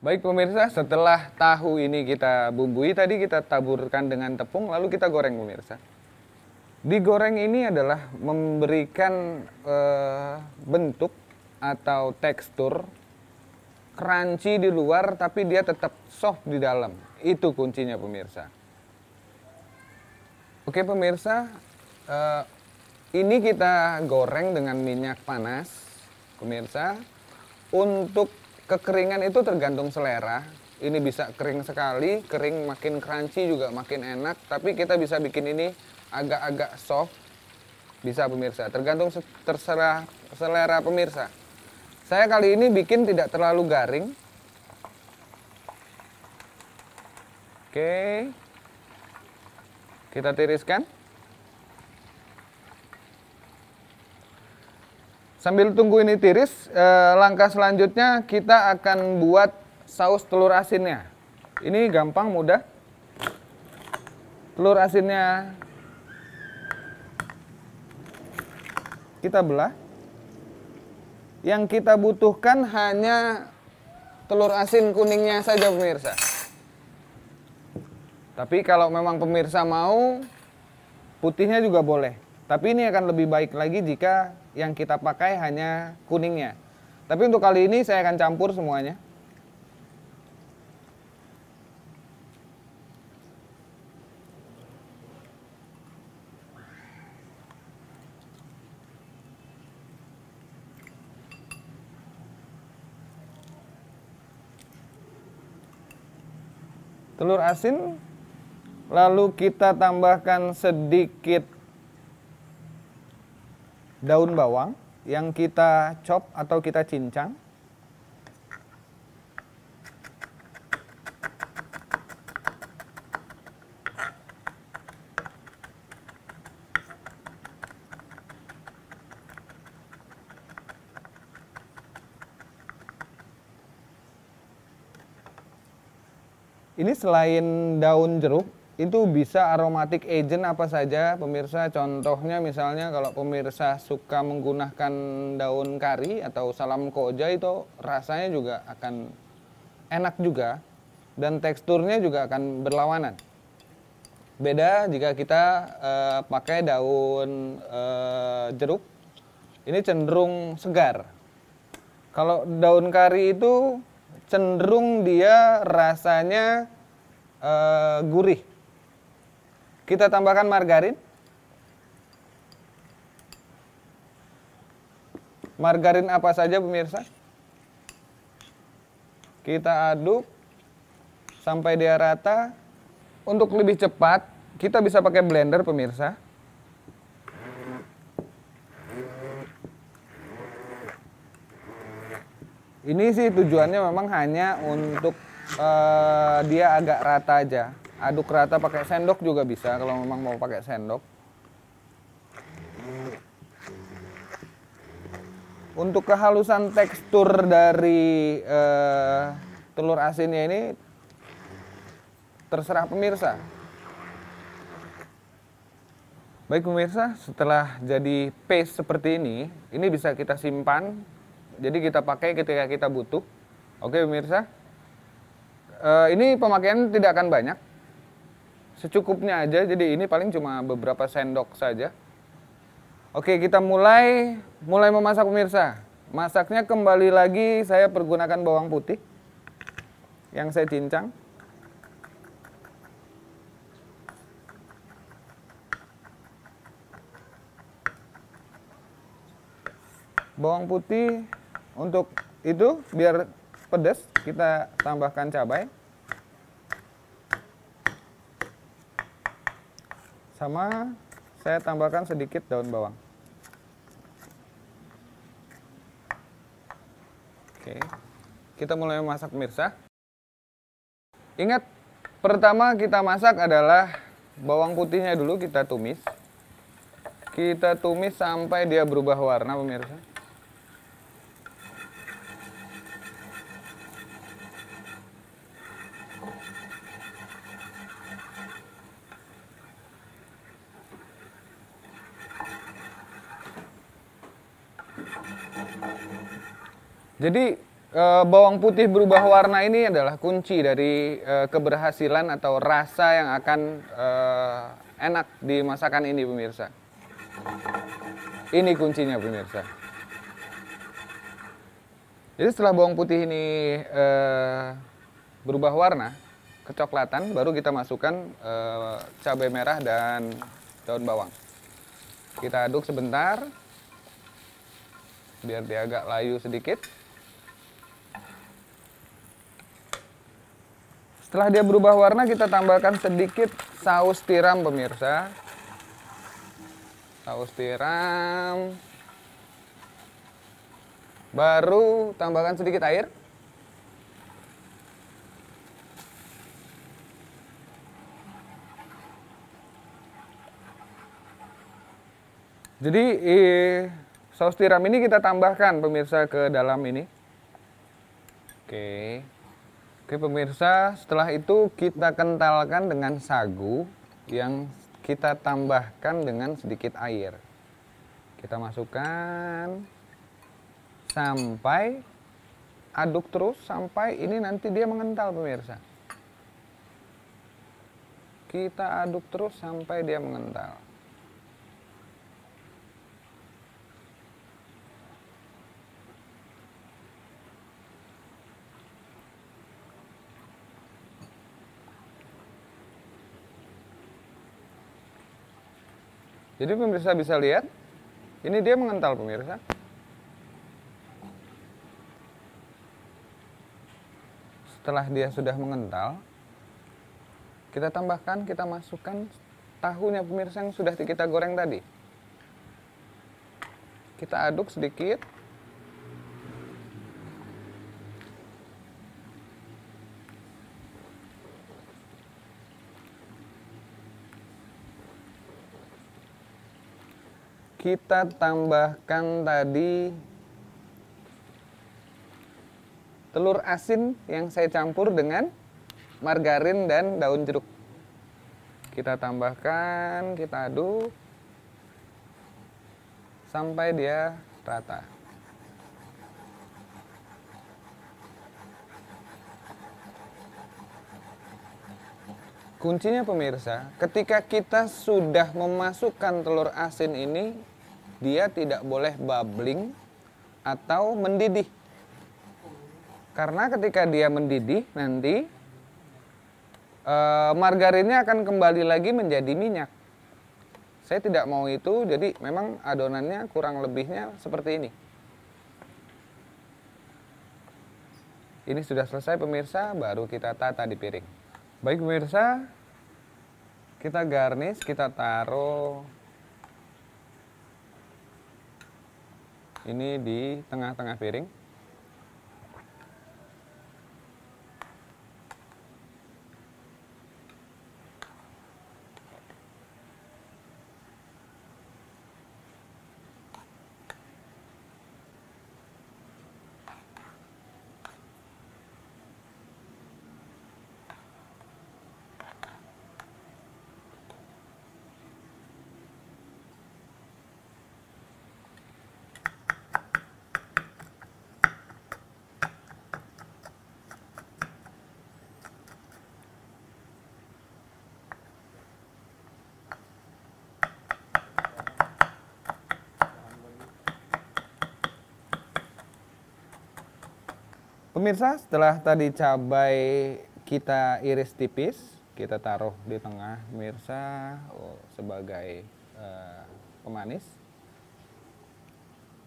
Baik pemirsa, setelah tahu ini kita bumbui, tadi kita taburkan dengan tepung, lalu kita goreng pemirsa. Digoreng ini adalah memberikan bentuk atau tekstur crunchy di luar, tapi dia tetap soft di dalam. Itu kuncinya pemirsa. Oke pemirsa, ini kita goreng dengan minyak panas, pemirsa. Untuk kekeringan itu tergantung selera. Ini bisa kering sekali, kering makin crunchy juga makin enak. Tapi kita bisa bikin ini agak-agak soft, bisa pemirsa. Tergantung terserah selera pemirsa. Saya kali ini bikin tidak terlalu garing. Oke, kita tiriskan. Sambil tunggu ini tiris, langkah selanjutnya kita akan buat saus telur asinnya. Ini gampang, mudah. Telur asinnya kita belah. Yang kita butuhkan hanya telur asin kuningnya saja pemirsa. Tapi kalau memang pemirsa mau, putihnya juga boleh. Tapi ini akan lebih baik lagi jika yang kita pakai hanya kuningnya. Tapi untuk kali ini saya akan campur semuanya. Telur asin, lalu kita tambahkan sedikit daun bawang yang kita chop atau kita cincang. Ini selain daun jeruk, itu bisa aromatic agent apa saja pemirsa. Contohnya misalnya kalau pemirsa suka menggunakan daun kari atau salam koja, itu rasanya juga akan enak juga dan teksturnya juga akan berlawanan. Beda jika kita pakai daun jeruk, ini cenderung segar. Kalau daun kari itu cenderung dia rasanya gurih. Kita tambahkan margarin. Margarin apa saja pemirsa. Kita aduk sampai dia rata. Untuk lebih cepat, kita bisa pakai blender pemirsa. Ini sih tujuannya memang hanya untuk dia agak rata aja. Aduk rata pakai sendok juga bisa kalau memang mau pakai sendok. Untuk kehalusan tekstur dari telur asinnya ini terserah pemirsa. Baik pemirsa, setelah jadi paste seperti ini bisa kita simpan. Jadi kita pakai ketika kita butuh. Oke pemirsa. Ini pemakaian tidak akan banyak. Secukupnya aja, jadi ini paling cuma beberapa sendok saja. Oke, kita mulai memasak pemirsa. Masaknya kembali lagi saya pergunakan bawang putih yang saya cincang. Bawang putih untuk itu biar pedas kita tambahkan cabai. Sama saya tambahkan sedikit daun bawang. Oke, kita mulai memasak pemirsa. Ingat, pertama kita masak adalah bawang putihnya dulu kita tumis. Kita tumis sampai dia berubah warna pemirsa. Jadi bawang putih berubah warna ini adalah kunci dari keberhasilan atau rasa yang akan enak di masakan ini pemirsa. Ini kuncinya pemirsa. Jadi setelah bawang putih ini berubah warna, kecoklatan, baru kita masukkan cabai merah dan daun bawang. Kita aduk sebentar, biar dia agak layu sedikit. Setelah dia berubah warna, kita tambahkan sedikit saus tiram pemirsa. Saus tiram. Baru tambahkan sedikit air. Jadi saus tiram ini kita tambahkan pemirsa ke dalam ini. Oke. Oke pemirsa, setelah itu kita kentalkan dengan sagu yang kita tambahkan dengan sedikit air. Kita masukkan sampai aduk terus sampai ini nanti dia mengental pemirsa. Kita aduk terus sampai dia mengental. Jadi pemirsa bisa lihat, ini dia mengental pemirsa. Setelah dia sudah mengental, kita tambahkan, kita masukkan tahunya pemirsa yang sudah kita goreng tadi. Kita aduk sedikit. Kita tambahkan tadi telur asin yang saya campur dengan margarin dan daun jeruk. Kita tambahkan, kita aduk sampai dia rata. Kuncinya pemirsa, ketika kita sudah memasukkan telur asin ini, dia tidak boleh bubbling atau mendidih. Karena ketika dia mendidih nanti margarinnya akan kembali lagi menjadi minyak. Saya tidak mau itu, jadi memang adonannya kurang lebihnya seperti ini. Ini sudah selesai pemirsa, baru kita tata di piring. Baik pemirsa, kita garnish, kita taruh ini di tengah-tengah piring. Pemirsa, setelah tadi cabai kita iris tipis, kita taruh di tengah pemirsa sebagai pemanis.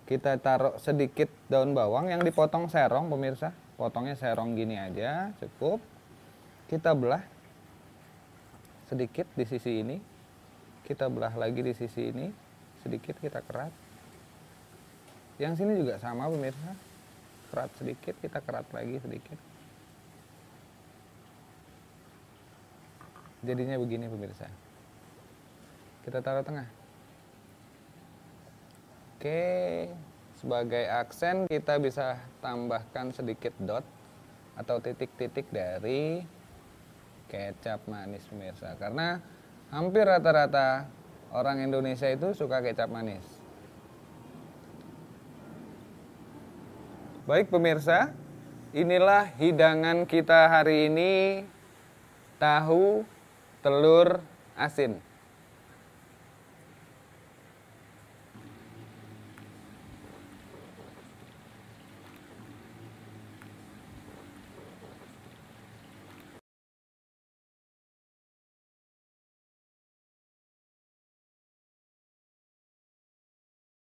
Kita taruh sedikit daun bawang yang dipotong serong pemirsa. Potongnya serong gini aja, cukup. Kita belah sedikit di sisi ini. Kita belah lagi di sisi ini, sedikit kita kerat. Yang sini juga sama pemirsa. Kerat sedikit, kita kerat lagi sedikit. Jadinya begini pemirsa. Kita taruh tengah. Oke, sebagai aksen kita bisa tambahkan sedikit dot atau titik-titik dari kecap manis pemirsa. Karena hampir rata-rata orang Indonesia itu suka kecap manis. Baik pemirsa, inilah hidangan kita hari ini, tahu telur asin.